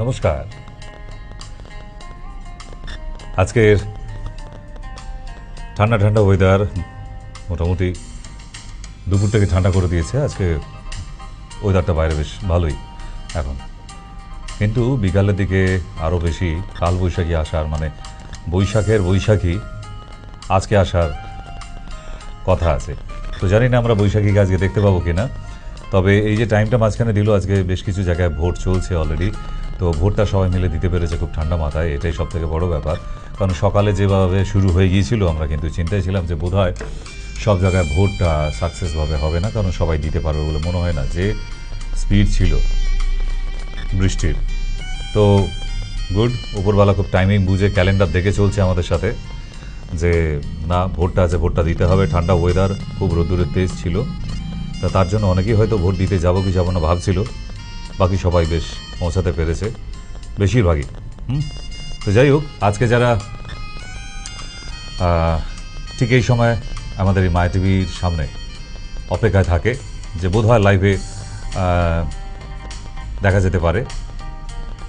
নমস্কার। আজকের ঠান্ডা ঠান্ডা ওয়েদার মোটামুটি দুপুর থেকে ঠান্ডা করে দিয়েছে। আজকে ওয়েদারটা বাইরে বেশ ভালোই এখন, কিন্তু বিকালের দিকে আরও বেশি কালবৈশাখী আসার বৈশাখের বৈশাখী আজকে আসার কথা আছে। তো জানি না আমরা বৈশাখীকে আজকে দেখতে পাবো কিনা, তবে এই যে টাইমটা মাঝখানে দিল, আজকে বেশ কিছু জায়গায় ভোট চলছে অলরেডি। তো ভোটটা সবাই মিলে দিতে পেরেছে খুব ঠান্ডা মাথায়, এটাই সব থেকে বড়ো ব্যাপার। কারণ সকালে যেভাবে শুরু হয়ে গিয়েছিল, আমরা কিন্তু চিন্তায় ছিলাম যে বোধহয় সব জায়গায় ভোটটা সাকসেসভাবে হবে না, কারণ সবাই দিতে পারবে বলে মনে হয় না, যে স্পিড ছিল বৃষ্টির। তো গুড, উপরওয়ালা খুব টাইমিং বুঝে ক্যালেন্ডার দেখে চলছে আমাদের সাথে, যে না ভোটটা আছে, ভোটটা দিতে হবে। ঠান্ডা ওয়েদার, খুব রোদ্দুরের তেজ ছিল, তা তার জন্য অনেকেই হয়তো ভোট দিতে যাবো কি যাবো না ভাবছিল। বাকি সবাই বেশ পৌঁছাতে পেরেছে, বেশিরভাগই। তো যাই হোক, আজকে যারা ঠিক এই সময় আমাদের এই মায়া টিভির সামনে অপেক্ষায় থাকে যে বোধহয় লাইভে দেখা যেতে পারে,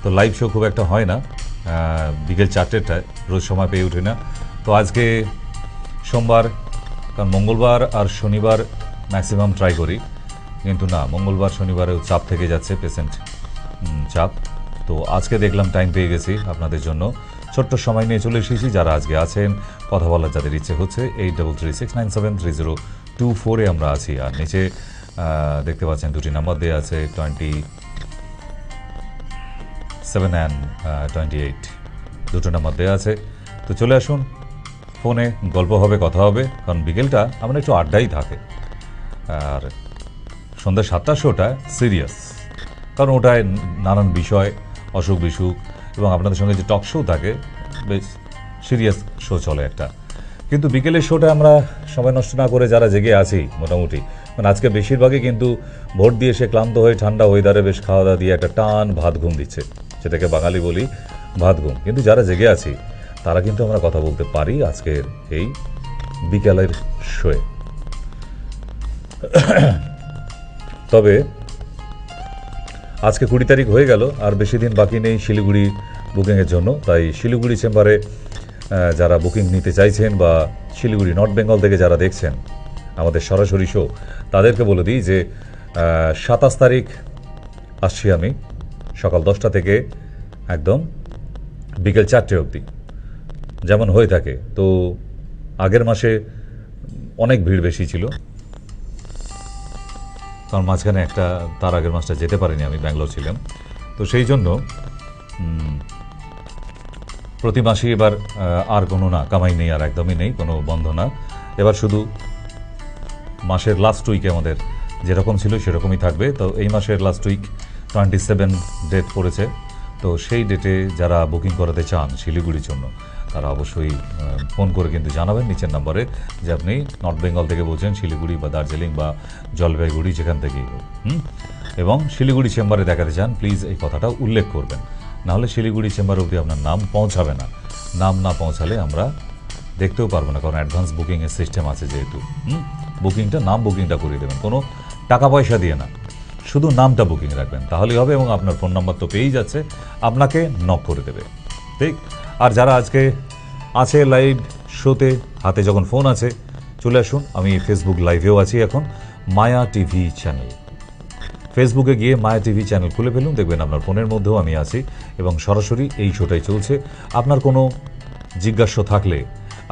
তো লাইভ শো খুব একটা হয় না বিকেল 4টেটায়, রোজ সময় পেয়ে ওঠে না। তো আজকে সোমবার, কারণ মঙ্গলবার আর শনিবার ম্যাক্সিমাম ট্রাই করি, কিন্তু না, মঙ্গলবার শনিবারেও চাপ থেকে যাচ্ছে, পেশেন্ট চাপ। তো আজকে দেখলাম টাইম পেয়ে গেছি আপনাদের জন্য, ছোট্ট সময় নিয়ে চলে এসেছি। যারা আজকে আছেন, কথা বলার যাদের ইচ্ছে হচ্ছে, 8336973024 আমরা আছি। আর নিচে দেখতে পাচ্ছেন দুটি নাম্বার দেওয়া আছে, 27 and 28, দুটো নাম্বার দেওয়া আছে। তো চলে আসুন, ফোনে গল্প হবে, কথা হবে, কারণ বিকেলটা আমরা একটু আড্ডাই থাকে। আর সন্ধ্যা 7টার শোটা সিরিয়াস, কারণ ওটায় নানান বিষয়, অসুখ বিসুখ, এবং আপনাদের সঙ্গে যে টক শো থাকে, বেশ সিরিয়াস শো চলে একটা। কিন্তু বিকেলের শোটা আমরা সময় নষ্ট না করে যারা জেগে আছি মোটামুটি, আজকে বেশিরভাগই কিন্তু ভোট দিয়ে সে ক্লান্ত হয়ে ঠান্ডা ওয়েদারে বেশ খাওয়া দাওয়া দিয়ে একটা টান ভাত ঘুম দিচ্ছে, সেটাকে বাঙালি বলি ভাত ঘুম। কিন্তু যারা জেগে আছি তারা কিন্তু আমরা কথা বলতে পারি আজকের এই বিকেলের শোয়ে। তবে আজকে 20 তারিখ হয়ে গেল, আর বেশি দিন বাকি নেই শিলিগুড়ি বুকিংয়ের জন্য। তাই শিলিগুড়ি চেম্বারে যারা বুকিং নিতে চাইছেন, বা শিলিগুড়ি নর্থ বেঙ্গল থেকে যারা দেখছেন আমাদের সরাসরি শো, তাদেরকে বলে দিই যে 27 তারিখ আসছি আমি, সকাল 10টা থেকে একদম বিকেল 4টে অবধি, যেমন হয়ে থাকে। তো আগের মাসে অনেক ভিড় বেশি ছিল, কারণ মাঝখানে তার আগের মাসটা যেতে পারিনি, আমি ব্যাঙ্গালোর ছিলাম। তো সেই জন্য প্রতি মাসেই এবার আর কোনো না কামাই নেই, আর একদমই নেই, কোনো বন্ধ না। এবার শুধু মাসের লাস্ট উইকে আমাদের যেরকম ছিল সেরকমই থাকবে। তো এই মাসের লাস্ট উইক 27 ডেট পড়েছে। তো সেই ডেটে যারা বুকিং করাতে চান শিলিগুড়ির জন্য, তারা অবশ্যই ফোন করে কিন্তু জানাবেন নিচের নাম্বারে যে আপনি নর্থ বেঙ্গল থেকে বলছেন, শিলিগুড়ি বা দার্জিলিং বা জলপাইগুড়ি, যেখান থেকেই হোক, এবং শিলিগুড়ি চেম্বারে দেখাতে চান, প্লিজ এই কথাটা উল্লেখ করবেন। নাহলে শিলিগুড়ি চেম্বার অবধি আপনার নাম পৌঁছাবে না। নাম না পৌঁছালে আমরা দেখতেও পারবো না, কারণ অ্যাডভান্স বুকিংয়ের সিস্টেম আছে যেহেতু। নাম বুকিংটা করিয়ে দেবেন, কোনো টাকা পয়সা দিয়ে না, শুধু নামটা বুকিং রাখবেন, তাহলেই হবে। এবং আপনার ফোন নাম্বার তো পেয়েই যাচ্ছে, আপনাকে নক করে দেবে, ঠিক। আর যারা আজকে আছে লাইভ শোতে, হাতে যখন ফোন আছে, চলে আসুন। আমি ফেসবুক লাইভেও আছি এখন, মায়া টিভি চ্যানেল। ফেসবুকে গিয়ে মায়া টিভি চ্যানেল খুলে ফেলুন, দেখবেন আপনার ফোনের মধ্যেও আমি আছি, এবং সরাসরি এই শোটাই চলছে। আপনার কোনো জিজ্ঞাসা থাকলে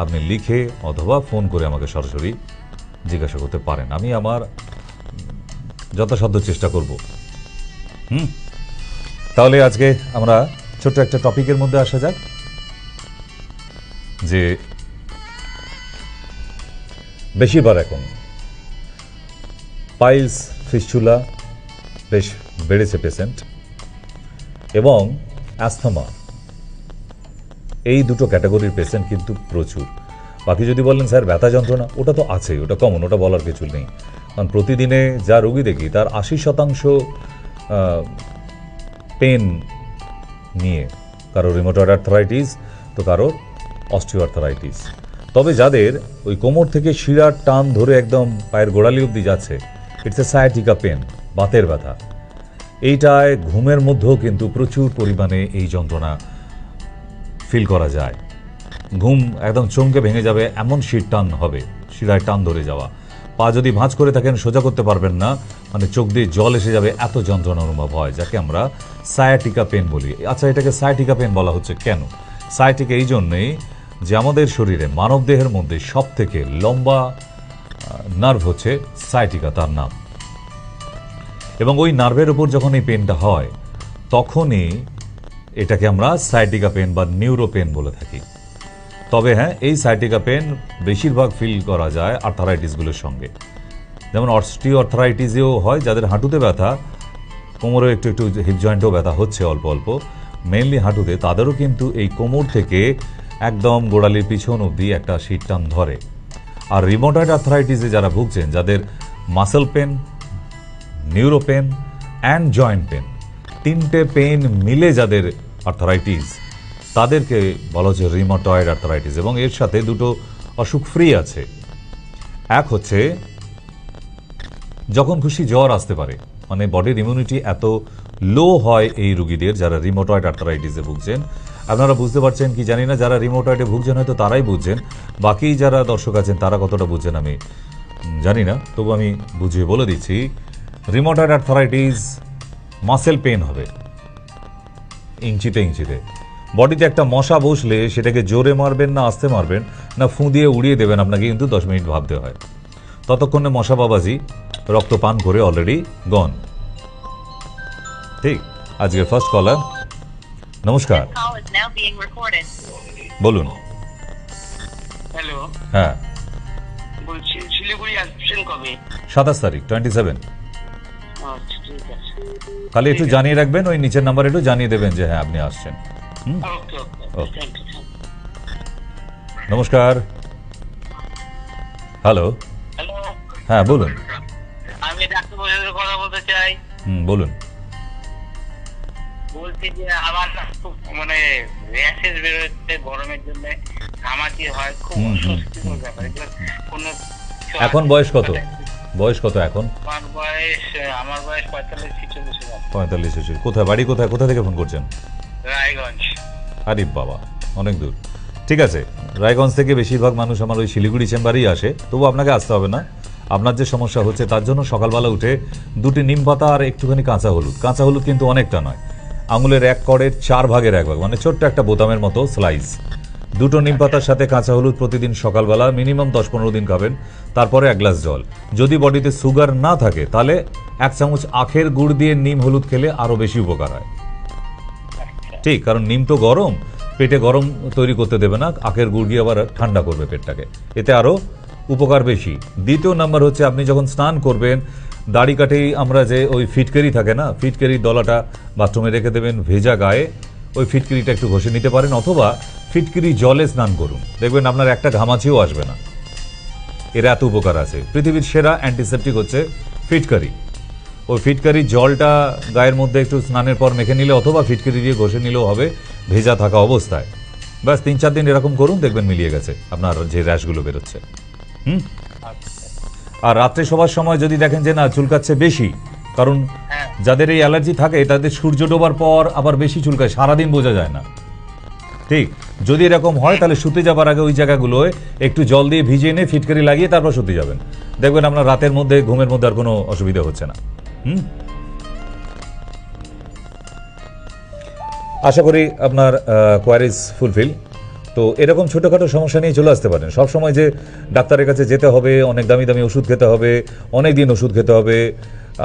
আপনি লিখে অথবা ফোন করে আমাকে সরাসরি জিজ্ঞাসা করতে পারেন, আমি আমার যথাসাধ্য চেষ্টা করব। তাহলে আজকে আমরা ছোট্ট একটা টপিকের মধ্যে আসা যাক, যে বেশিরভাগ এখন পাইলস, ফিস্চুলা বেশ বেড়েছে পেশেন্ট, এবং অ্যাস্থমা, এই দুটো ক্যাটাগরির পেশেন্ট কিন্তু প্রচুর। বাকি যদি বলেন স্যার ব্যথা যন্ত্রণা, ওটা তো আছেই, ওটা কমন, ওটা বলার কিছু নেই। কারণ প্রতিদিনে যা রোগী দেখি তার 80% পেন নিয়ে, কারোর রিউমাটয়েড আর্থ্রাইটিস, তো কারোর অস্টিওআর্থ্রাইটিস। তবে যাদের ওই কোমর থেকে শিরার টান ধরে একদম পায়ের গোড়ালি অবধি যাচ্ছে, ইটস এ সায়াটিকা পেন, বাতের ব্যথা। এইটায় ঘুমের মধ্যেও কিন্তু প্রচুর পরিমাণে এই যন্ত্রণা ফিল করা যায়। ঘুম একদম চমকে ভেঙে যাবে এমন শির টান হবে, শিরায় টান ধরে যাওয়া, পা যদি ভাঁজ করে থাকেন সোজা করতে পারবেন না, মানে চোখ দিয়ে জল এসে যাবে, এত যন্ত্রণা অনুভব হয়, যাকে আমরা সায়াটিকা পেন বলি। আচ্ছা, এটাকে সায়াটিকা পেন বলা হচ্ছে কেন? সায়াটিকা এই জন্যেই যে আমাদের শরীরে মানব দেহের মধ্যে সব থেকে লম্বা নার্ভ হচ্ছে সায়াটিকা, তার নাম। এবং ওই নার্ভের উপর যখন এই পেনটা হয় তখনই এটাকে আমরা সায়াটিকা পেন বা নিউরো পেন বলে থাকি। তবে হ্যাঁ, এই সায়াটিকা পেন বেশিরভাগ ফিল করা যায় আর্থারাইটিসগুলোর সঙ্গে। যেমন অস্টিওআর্থারাইটিসেও হয়, যাদের হাঁটুতে ব্যথা, কোমরে একটু একটু হিপ জয়েন্টেও ব্যথা হচ্ছে অল্প অল্প, মেইনলি হাঁটুতে, তাদেরও কিন্তু এই কোমর থেকে একদম গোড়ালির পিছন অবধি একটা শির টান ধরে। আর রিমোটয়েড আর্থারাইটিসে যারা ভুগছেন, যাদের muscle pain, neuro pain and joint pain, তিনটে পেন মিলে যাদের আর্থারাইটিস, তাদেরকে বলা হচ্ছে রিমোটয়েড আর্থারাইটিস। এবং এর সাথে দুটো অসুখ ফ্রি আছে। এক হচ্ছে যখন খুশি জ্বর আসতে পারে, মানে বডির ইমিউনিটি এত লো হয় এই রুগীদের যারা রিমোটয়েড আর্থারাইটিসে ভুগছেন। আপনারা বুঝতে পারছেন কি জানি না, যারা রিমোটয়েডে ভুগছেন হয়তো তারাই বুঝছেন, বাকি যারা দর্শক আছেন তারা কতটা বুঝছেন আমি জানি না, তবু আমি বুঝিয়ে বলে দিচ্ছি। রিমোটয়েড আর্থারাইটিস মাসেল পেন হবে ইঞ্চিতে ইঞ্চিতে। বডিতে একটা মশা বসলে সেটাকে জোরে মারবেন না আস্তে মারবেন না ফু দিয়ে উড়িয়ে দেবেন, আপনাকে কিন্তু 10 মিনিট ভাবতে হয়। ততক্ষণে মশা বাবাজি রক্ত পান করে অলরেডি গন। ঠিক, আজকের ফার্স্ট কলার। নমস্কার, বলুন। হ্যালো, হ্যাঁ, বলছি শিলিগুড়ি আসছেন কবে? 27 তারিখ 27। আচ্ছা, ঠিক আছে। খালি একটু জানিয়ে রাখবেন, ওই নিচের নাম্বার একটু জানিয়ে দেবেন যে হ্যাঁ আপনি আসছেন। Okay okay, okay. Thank you. নমস্কার। হ্যালো, হ্যালো, হ্যাঁ বলুন। আমি ডাক্তার মশাইয়ের কথা বলতে চাই। বলুন। বলছি যে আমার না খুব মানে র্যাশেস বেরোচ্ছে গরমের জন্য, ঘামাচি হয়, খুব অস্বস্তিকর ব্যাপার। এগুলো কোনো এখন বয়স কত? বয়স কত এখন? আমার বয়স 45-46 হবে। 45-46। কোথায় বাড়ি? কোথায়, কোথা থেকে ফোন করছেন? রায়গঞ্জ। আরে বাবা, অনেক দূর। ঠিক আছে, রায়গঞ্জ থেকে বেশিরভাগ মানুষ আমার ওই শিলিগুড়ি চেম্বারেই আসে, তবু আপনাকে আসতে হবে না। আপনার যে সমস্যা হচ্ছে তার জন্য সকালবেলা উঠে 2টি নিম পাতা আর একটুখানি কাঁচা হলুদ, কাঁচা হলুদ কিন্তু অনেকটা নয়, আঙুলের 1 কড়ের 4 ভাগের 1 ভাগ, মানে ছোট্ট একটা বোতামের মতো স্লাইস, 2টো নিম পাতার সাথে কাঁচা হলুদ প্রতিদিন সকালবেলা মিনিমাম 10-15 দিন খাবেন। তারপরে 1 গ্লাস জল। যদি বডিতে সুগার না থাকে তাহলে 1 চামচ আখের গুড় দিয়ে নিম হলুদ খেলে আরও বেশি উপকার হয়। ঠিক, কারণ নিম তো গরম, পেটে গরম তৈরি করতে দেবে না, আখের গুড় দিয়ে আবার ঠান্ডা করবে পেটটাকে, এতে আরও উপকার বেশি। দ্বিতীয় নাম্বার হচ্ছে আপনি যখন স্নান করবেন, দাড়ি কাটেই আমরা যে ওই ফিটকেরি থাকে না, ফিটকেরির দলাটা বাথরুমে রেখে দেবেন ভেজা গায়ে, ওই ফিটকিরিটা একটু ঘষে নিতে পারেন, অথবা ফিটকিরি জলে স্নান করুন, দেখবেন আপনার একটা ঘামাচিও আসবে না। এর এত উপকার আছে। পৃথিবীর সেরা অ্যান্টিসেপটিক হচ্ছে ফিটকারি। ওই ফিটকারি জলটা গায়ের মধ্যে একটু স্নানের পর মেখে নিলে অথবা ফিটকারি দিয়ে ঘষে নিলেও হবে ভেজা থাকা অবস্থায়। ব্যাস 3-4 দিন এরকম করুন, দেখবেন মিলিয়ে গেছে আপনার যে র্যাশগুলো বেরোচ্ছে। আর রাত্রে শোবার সময় যদি দেখেন যে না চুলকাচ্ছে বেশি, কারণ যাদের এই অ্যালার্জি থাকে তাদের সূর্য ডোবার পর আবার বেশি চুলকায়, সারাদিন বোঝা যায় না। ঠিক, যদি এরকম হয় তাহলে শুতে যাবার আগে ওই জায়গাগুলোয় একটু জল দিয়ে ভিজিয়ে এনে ফিটকারি লাগিয়ে তারপর শুতে যাবেন, দেখবেন আপনার রাতের মধ্যে ঘুমের মধ্যে আর কোনো অসুবিধা হচ্ছে না। আশা করি আপনার কোয়ারিজ ফুলফিল। তো এরকম ছোটোখাটো সমস্যা নিয়ে চলে আসতে পারেন। সবসময় যে ডাক্তারের কাছে যেতে হবে, অনেক দামি দামি ওষুধ খেতে হবে, অনেক দিন ওষুধ খেতে হবে,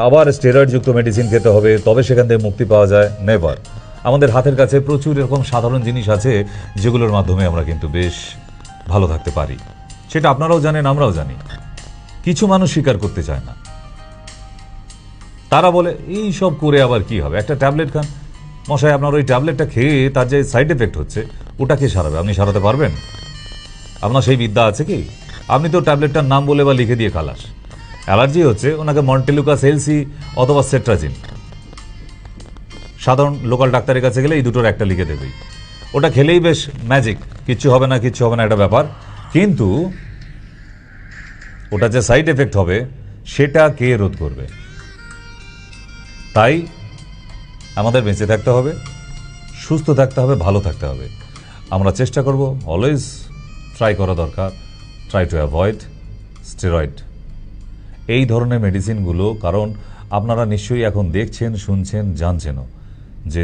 আবার স্টেরয়েডযুক্ত মেডিসিন খেতে হবে তবে সেখান থেকে মুক্তি পাওয়া যায়, নেভার। আমাদের হাতের কাছে প্রচুর এরকম সাধারণ জিনিস আছে যেগুলোর মাধ্যমে আমরা কিন্তু বেশ ভালো থাকতে পারি। সেটা আপনারাও জানেন, আমরাও জানি। কিছু মানুষ স্বীকার করতে চায় না, তারা বলে এই সব করে আবার কি হবে, একটা ট্যাবলেট খান। মশাই, আপনার ওই ট্যাবলেটটা খেয়ে তার যে সাইড এফেক্ট হচ্ছে ওটা কে সারাবে? আপনি সারাতে পারবেন? আপনার সেই বিদ্যা আছে কি? আপনি তো ট্যাবলেটটার নাম বলে বা লিখে দিয়ে খালাস। অ্যালার্জি হচ্ছে ওনাকে মন্টেলুকাস এলসি অথবা সেট্রাজিন, সাধারণ লোকাল ডাক্তারের কাছে গেলে এই দুটোর একটা লিখে দেবেই, ওটা খেলেই বেশ ম্যাজিক, কিচ্ছু হবে না কিচ্ছু হবে না একটা ব্যাপার। কিন্তু ওটা যে সাইড এফেক্ট হবে সেটা কে রোধ করবে? তাই আমাদের বেঁচে থাকতে হবে, সুস্থ থাকতে হবে, ভালো থাকতে হবে। আমরা চেষ্টা করব, অলওয়েজ ট্রাই করা দরকার, ট্রাই টু অ্যাভয়েড স্টেরয়েড এই ধরনের মেডিসিনগুলো। কারণ আপনারা নিশ্চয়ই এখন দেখছেন, শুনছেন, জানছেনও যে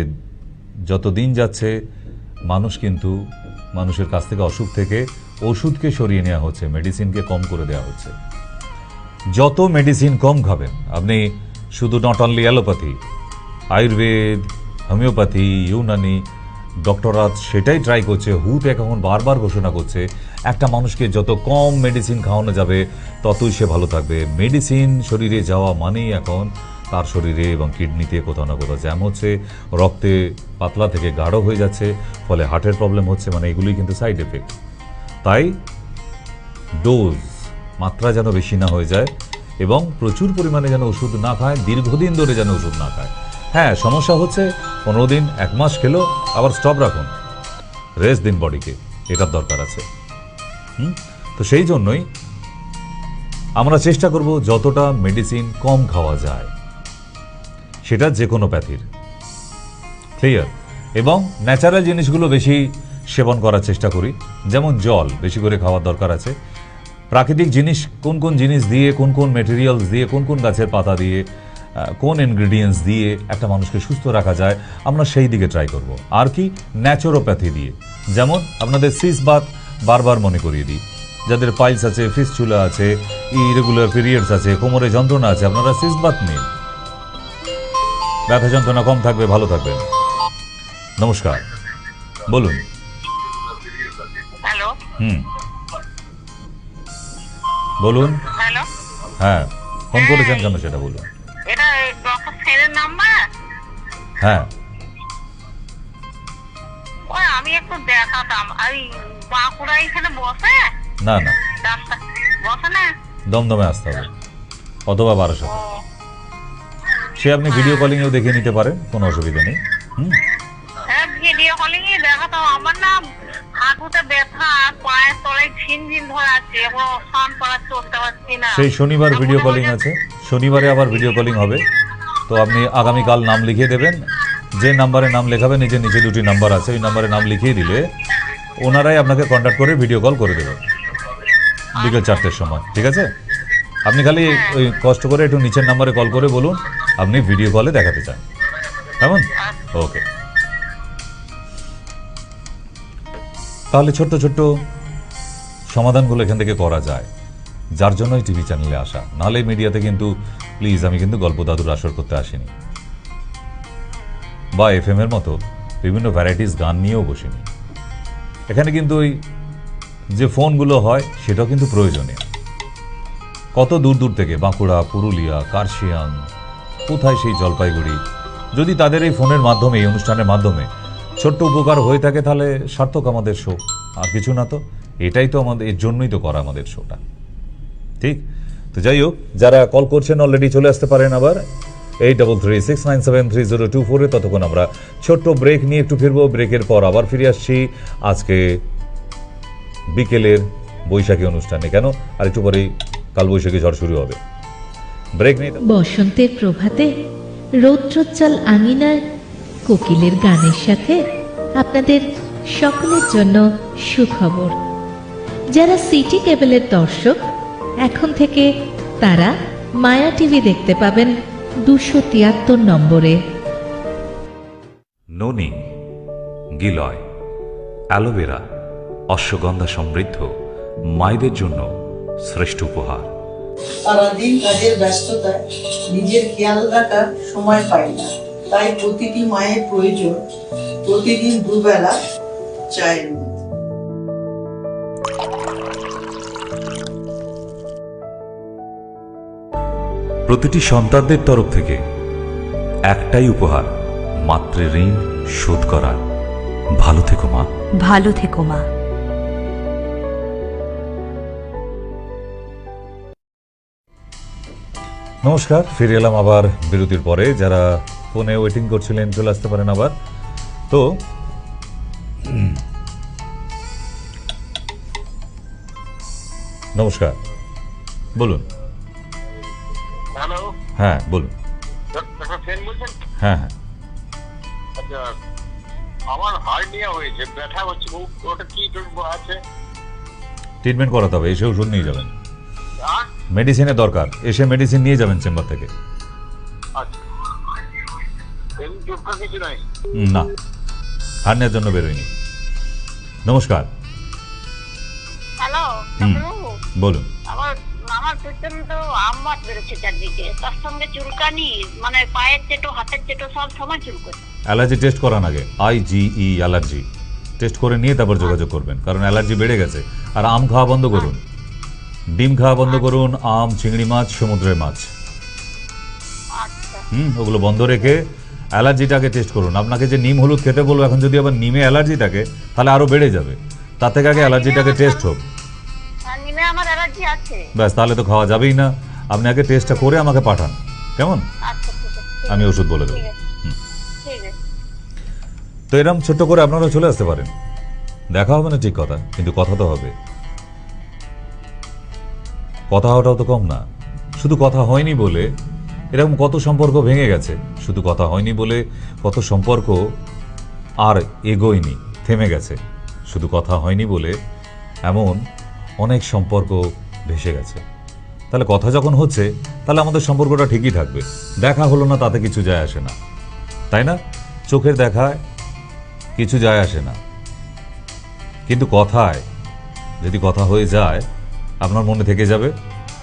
যত দিন যাচ্ছে মানুষের কাছ থেকে অসুখ থেকে ওষুধকে সরিয়ে নেওয়া হচ্ছে, মেডিসিনকে কম করে দেওয়া হচ্ছে। যত মেডিসিন কম খাবেন আপনি, শুধু not only allopathy, Ayurveda, homeopathy, Unani, ডক্টররা সেটাই ট্রাই করছে। এখন বারবার ঘোষণা করছে একটা মানুষকে যত কম মেডিসিন খাওয়ানো যাবে ততই সে ভালো থাকবে। মেডিসিন শরীরে যাওয়া মানেই এখন তার শরীরে এবং কিডনিতে কোথাও না কোথাও জ্যাম হচ্ছে, রক্তে পাতলা থেকে গাঢ় হয়ে যাচ্ছে, ফলে হার্টের প্রবলেম হচ্ছে। মানে এগুলোই কিন্তু সাইড এফেক্ট। তাই ডোজ, মাত্রা যেন বেশি না হয়ে যায় এবং প্রচুর পরিমাণে যেন ওষুধ না খায়, দীর্ঘদিন ধরে যেন ওষুধ না খায়। হ্যাঁ, সমস্যা হচ্ছে 15 দিন 1 মাস খেলো, আবার স্টপ রাখুন, রেস্ট দিন বডিকে, এটার দরকার আছে। তো সেই জন্যই আমরা চেষ্টা করব যতটা মেডিসিন কম খাওয়া যায়, সেটা যে কোনো প্যাথির, ক্লিয়ার, এবং ন্যাচারাল জিনিসগুলো বেশি সেবন করার চেষ্টা করি। যেমন জল বেশি করে খাওয়ার দরকার আছে। প্রাকৃতিক জিনিস, কোন কোন জিনিস দিয়ে, কোন কোন মেটেরিয়ালস দিয়ে, কোন কোন গাছের পাতা দিয়ে, কোন ইনগ্রিডিয়েন্টস দিয়ে একটা মানুষকে সুস্থ রাখা যায়, আমরা সেই দিকে ট্রাই করব। আর কি, ন্যাচুরোপ্যাথি দিয়ে, যেমন আপনাদের সিস বাত বারবার মনে করিয়ে দিই, যাদের পাইলস আছে, ফিস্চুলা আছে, ইরেগুলার পিরিয়ডস আছে, কোমরে যন্ত্রণা আছে, আপনারা সিস বাত নিন, ব্যথা যন্ত্রণা কম থাকবে, ভালো থাকবেন। নমস্কার, বলুন। হ্যালো, বলুন। হ্যালো, হ্যাঁ, ফোন করেছেন কেন সেটা বলুন। এটা ডক্টর সেনের নাম্বার? হ্যাঁ, ওই আমি একটু দেখাতাম, ওই বাঁকুড়া এখানে বসে? না না, ডাক্তার বসে না? দমদমে আসতে হবে, অথবা 1200। ও, সে আপনি ভিডিও কলিংয়েও দেখে নিতে পারেন, কোনো অসুবিধা নেই। হ্যাঁ, ভিডিও কলিং এ দেখাতাম। আমার না হাঁটুতে ব্যথা আর পায়ের তলায় ঝিনঝিন ধরে আছে, এখন স্নান করা চলতে পারছি না। সেই শনিবার ভিডিও কলিং আছে, শনিবারে আবার ভিডিও কলিং হবে। তো আপনি আগামীকাল নাম লিখিয়ে দেবেন, যে নাম্বারে নাম লেখাবেন, নিজের নিচে 2টি নাম্বার আছে, ওই নাম্বারে নাম লিখিয়ে দিলে ওনারাই আপনাকে কন্ট্যাক্ট করে ভিডিও কল করে দেবেন বিকেল 4টের সময়, ঠিক আছে? আপনি খালি ওই কষ্ট করে একটু নিচের নাম্বারে কল করে বলুন আপনি ভিডিও কলে দেখাতে চান, কেমন? ওকে। তাহলে ছোট্ট ছোট্ট সমাধানগুলো এখান থেকে করা যায়, যার জন্যই টিভি চ্যানেলে আসা। নাহলে মিডিয়াতে কিন্তু প্লিজ, আমি কিন্তু গল্প দাদুর আসর করতে আসিনি, বা FM এর মতো বিভিন্ন ভ্যারাইটিস গান নিয়েও বসিনি। এখানে কিন্তু ওই যে ফোনগুলো হয় সেটাও কিন্তু প্রয়োজনীয়। কত দূর দূর থেকে, বাঁকুড়া, পুরুলিয়া, কার্শিয়াং, কোথায় সেই জলপাইগুড়ি, যদি তাদের এই ফোনের মাধ্যমে, এই অনুষ্ঠানের মাধ্যমে ছোট্ট উপকার হয়ে থাকে, তাহলে সার্থক আমাদের শো। আর কিছু না তো, এটাই তো আমাদের, এর জন্যই তো করা আমাদের শোটা, ঠিক? তো যাই হোক, যারা কল করছেন অলরেডি চলে আসতে পারেন আবার 8336973024-এ। ততক্ষণ আমরা ছোট্ট ব্রেক নিয়ে একটু ফিরবো, ব্রেকের পর আবার ফিরে আসছি আজকে বিকেলের বৈশাখী অনুষ্ঠানে। কেন, আর একটু পরেই কালবৈশাখী ঝড় শুরু হবে। ব্রেক নেই। বসন্তের প্রভাতে রৌদ্রোজ্জ্বল আঙিনায় কোকিলের গানের সাথে আপনাদের সকলের জন্য সুখবর। যারা সিটি কেবলের দর্শক, এখন থেকে তারা মায়া টিভি দেখতে পাবেন 273 নম্বরে। ননি, গিলয়, অ্যালোভেরা, অশ্বগন্ধা সমৃদ্ধ মায়েদের জন্য শ্রেষ্ঠ উপহার। সারাদিন কাজের ব্যস্ততায় নিজের খেয়াল রাখার সময় পাই না, তাই প্রতিটি মায়ের প্রয়োজন প্রতিদিন দুবেলা চায়ের মধ্যে। প্রতিটি সন্তানদের তরফ থেকে একটাই উপহার, মাতৃ ঋণ শোধ করার। ভালো থেকো মা। ভালো থেকো মা। নমস্কার, ফিরে এলাম আবার বিরতির পরে। যারা ফোনে ওয়েটিং করছিলেন চলে আসতে পারেন আবার। তো নমস্কার, বলুন। হ্যালো, হ্যাঁ বলুন। ডক্টর সেন বলছেন? হ্যাঁ হ্যাঁ, আচ্ছা, আমার হার্নিয়া হয়েছে, ব্যথা হচ্ছে খুব, ওটা কি আছে? ট্রিটমেন্ট করাতে হবে, এসে ওষুধ নিয়ে যাবেন। হ্যাঁ? মেডিসিনের দরকার, এসে মেডিসিন নিয়ে যাবেন চেম্বার থেকে। আচ্ছা, এমনি দুঃখ কিছু নাই? না, হার্নিয়ার জন্য বেরোয়নি। নমস্কার। হ্যালো, হুম। ডাক্তারবাবু, বলুন। আমার আমার প্রচন্ড আমবাত বেরোচ্ছে চারদিকে, তার সঙ্গে চুলকানি, মানে পায়ের চেটো, হাতের চেটো, সব সময় চুলকানি। অ্যালার্জি টেস্ট করান আগে, IgE অ্যালার্জি টেস্ট করে নিয়ে তারপর যোগাযোগ করবেন, কারণ অ্যালার্জি বেড়ে গেছে। আর আম খাওয়া বন্ধ করুন, ডিম খাওয়া বন্ধ করুন, আম, চিংড়ি মাছ, সমুদ্রের মাছ, আচ্ছা, ওগুলো বন্ধ রেখে অ্যালার্জিটাকে টেস্ট করুন। আপনাকে যে নিম হলুদ খেতে বলবো, এখন যদি আবার নিমে অ্যালার্জি থাকে তাহলে আরও বেড়ে যাবে। তার থেকে আগে অ্যালার্জিটাকে টেস্ট হোক। আর নিমে আমার অ্যালার্জি আছে। ব্যাস, তাহলে তো খাওয়া যাবেই না। আপনি আগে টেস্টটা করে আমাকে পাঠান, কেমন? আচ্ছা, ঠিক আছে, আমি ওষুধ বলে দেবো। ঠিক আছে, ঠিক আছে। তো এরকম ছোট্ট করে আপনারা চলে আসতে পারেন। দেখা হবে না ঠিক কথা, কিন্তু কথা তো হবে। কথা হওয়াটাও তো কম না। শুধু কথা হয়নি বলে এরকম কত সম্পর্ক ভেঙে গেছে, শুধু কথা হয়নি বলে কত সম্পর্ক আর এগোয়নি, থেমে গেছে। শুধু কথা হয়নি বলে এমন অনেক সম্পর্ক ভেসে গেছে। তাহলে কথা যখন হচ্ছে, তাহলে আমাদের সম্পর্কটা ঠিকই থাকবে। দেখা হলো না তাতে কিছু যায় আসে না, তাই না? চোখের দেখায় কিছু যায় আসে না, কিন্তু কথায় যদি কথা হয়ে যায়, আপনার মনে থেকে যাবে।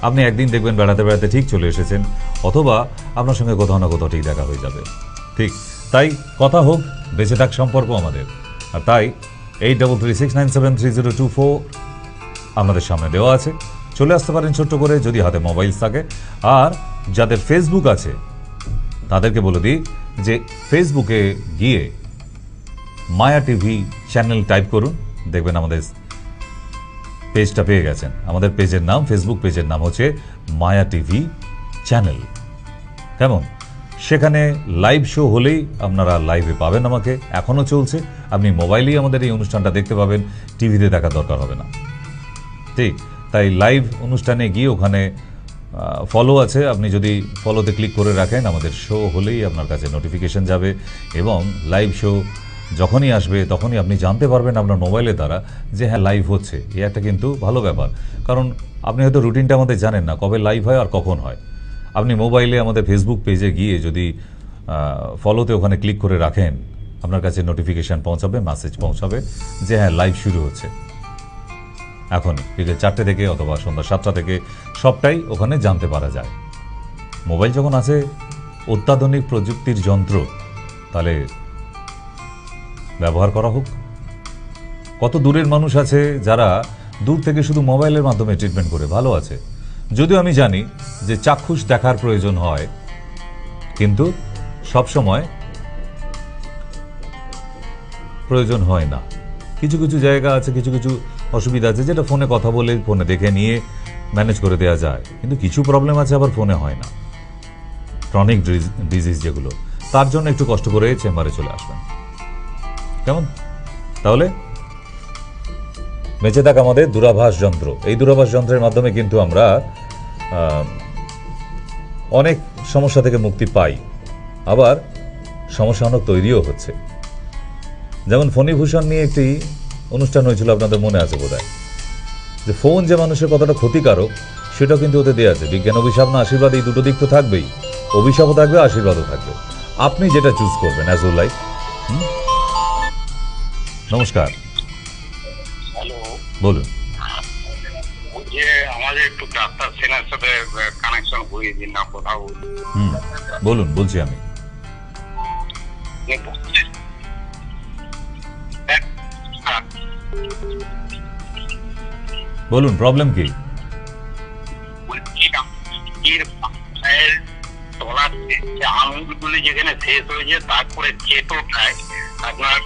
আপনি একদিন দেখবেন বেড়াতে বেড়াতে ঠিক চলে এসেছেন, অথবা আপনার সঙ্গে কোথাও না কোথাও ঠিক দেখা হয়ে যাবে। ঠিক তাই কথা হোক, বেঁচে থাক সম্পর্ক আমাদের। আর তাই 8336973024 আমাদের সামনে দেওয়া আছে, চলে আসতে পারেন ছোট্ট করে, যদি হাতে মোবাইল থাকে। আর যাদের ফেসবুক আছে তাদেরকে বলে দিই যে ফেসবুকে গিয়ে মায়া টিভি চ্যানেল টাইপ করুন, দেখবেন আমাদের পেজটা পেয়ে গেছেন। আমাদের পেজের নাম, ফেসবুক পেজের নাম হচ্ছে মায়া টিভি চ্যানেল। কেমন? সেখানে লাইভ শো হলেই আপনারা লাইভে পাবেন আমাকে, এখনও চলছে। আপনি মোবাইলেই আমাদের এই অনুষ্ঠানটা দেখতে পাবেন, টিভিতে দেখার দরকার হবে না। ঠিক তাই লাইভ অনুষ্ঠানে গিয়ে ওখানে ফলো আছে, আপনি যদি ফলোতে ক্লিক করে রাখেন, আমাদের শো হলেই আপনার কাছে নোটিফিকেশন যাবে, এবং লাইভ শো যখনই আসবে তখনই আপনি জানতে পারবেন আপনার মোবাইলের দ্বারা যে হ্যাঁ লাইভ হচ্ছে। এই একটা কিন্তু ভালো ব্যাপার, কারণ আপনি হয়তো রুটিনটা আমাদের জানেন না, কবে লাইভ হয় আর কখন হয়। আপনি মোবাইলে আমাদের ফেসবুক পেজে গিয়ে যদি ফলোতে ওখানে ক্লিক করে রাখেন, আপনার কাছে নোটিফিকেশান পৌঁছাবে, মেসেজ পৌঁছাবে যে হ্যাঁ লাইভ শুরু হচ্ছে। এখন বিকেল 4টে থেকে অথবা সন্ধ্যা 7টা থেকে সবটাই ওখানে জানতে পারা যায়। মোবাইল যখন আছে, অত্যাধুনিক প্রযুক্তির যন্ত্র, তাহলে ব্যবহার করা হোক। কত দূরের মানুষ আছে যারা দূর থেকে শুধু মোবাইলের মাধ্যমে ট্রিটমেন্ট করে ভালো আছে। যদিও আমি জানি যে চাক্ষুষ দেখার প্রয়োজন হয়, কিন্তু সব সময় প্রয়োজন হয় না। কিছু কিছু জায়গা আছে, কিছু কিছু অসুবিধা আছে যেটা ফোনে কথা বলে, ফোনে দেখে নিয়ে ম্যানেজ করে দেওয়া যায়, কিন্তু কিছু প্রবলেম আছে আবার ফোনে হয় না, ক্রনিক ডিজিজ যেগুলো, তার জন্য একটু কষ্ট করে চেম্বারে চলে আসবেন। কেমন? তাহলে বেঁচে থাক আমাদের দূরাভাষ যন্ত্র। এই দূরাভাষ যন্ত্রের মাধ্যমে কিন্তু আমরা অনেক সমস্যা থেকে মুক্তি পাই, আবার সমস্যা অনেক তৈরিও হচ্ছে। যেমন ফণীভূষণ নিয়ে একটি অনুষ্ঠান হয়েছিল, আপনাদের মনে আছে বোধহয়, যে ফোন যে মানুষের কতটা ক্ষতিকারক সেটাও কিন্তু ওতে দেওয়া আছে। বিজ্ঞান অভিশাপ না আশীর্বাদ, এই দুটো দিক তো থাকবেই, অভিশাপও থাকবে, আশীর্বাদও থাকবে। আপনি যেটা চুজ করবেন অ্যাজ ইউ লাইক। নমস্কার, হ্যালো, বলুন। যে আমাদের একটু ডাক্তার সেনার সাথে কানেকশন হয়ে দিন না, কোথাও বলুন, বলছি আমি। বলুন, প্রবলেম কি? আঙুলগুলি যেখানে শেষ হয়েছে, তারপরে চেটোটায় আপনার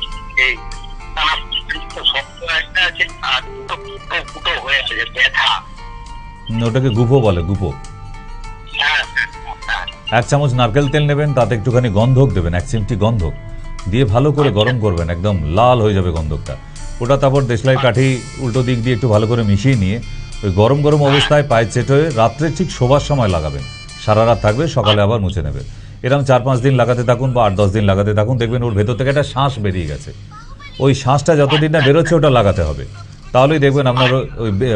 এই শক্ত একটা আছে আর দুটো ফুটো হয়ে আছে, ব্যথা। ওটাকে গুপো বলে, গুপো। হ্যাঁ, 1 চামচ নারকেল তেল নেবেন, তাতে একটুখানি গন্ধক দেবেন, 1 চিমটি গন্ধক দিয়ে ভালো করে গরম করবেন, একদম লাল হয়ে যাবে গন্ধকটা। ওটা তারপর দেশলাই কাঠি উল্টো দিক দিয়ে একটু ভালো করে মিশিয়ে নিয়ে ওই গরম গরম অবস্থায় পায়ের চেটোয় রাত্রে ঠিক শোবার সময় লাগাবেন, সারা রাত থাকবে, সকালে আবার মুছে নেবে। এরকম 4-5 দিন লাগাতে থাকুন বা 8-10 দিন লাগাতে থাকুন, দেখবেন ওর ভেতর থেকে একটা শ্বাস বেরিয়ে গেছে। ওই শ্বাসটা যতদিন না বেরোচ্ছে ওটা লাগাতে হবে, তাহলেই দেখবেন আপনার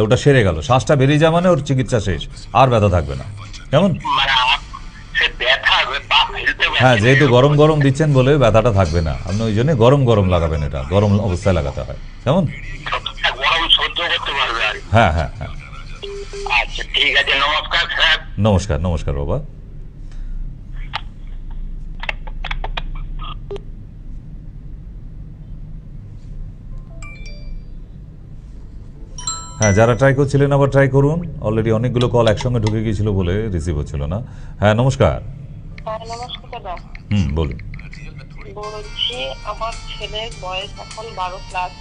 ওটা সেরে গেল। শ্বাসটা বেরিয়ে যাওয়া মানে ওর চিকিৎসা শেষ, আর ব্যথা থাকবে না। কেমন? মানে সে ব্যথা পা ফেলতে হ্যাঁ, যেহেতু গরম গরম দিচ্ছেন বলে ব্যথাটা থাকবে না, আপনি ওই জন্য গরম গরম লাগাবেন, এটা গরম অবস্থায় লাগাতে হয়। কেমন? গরম সহ্য করতে পারবে আর। হ্যাঁ হ্যাঁ হ্যাঁ। আচ্ছা ঠিক আছে, নমস্কার স্যার। নমস্কার, নমস্কার বাবা। হ্যাঁ, যারা ট্রাই করছিলেন আবার ট্রাই করুন। অলরেডি অনেকগুলো কল একসঙ্গে ঢুকে গিয়েছিল বলে রিসিভ হচ্ছিল না। হ্যাঁ, নমস্কার। নমস্কার দাদা। বলুন। বলছি আমার ছেলের বয়স এখন 12 প্লাস।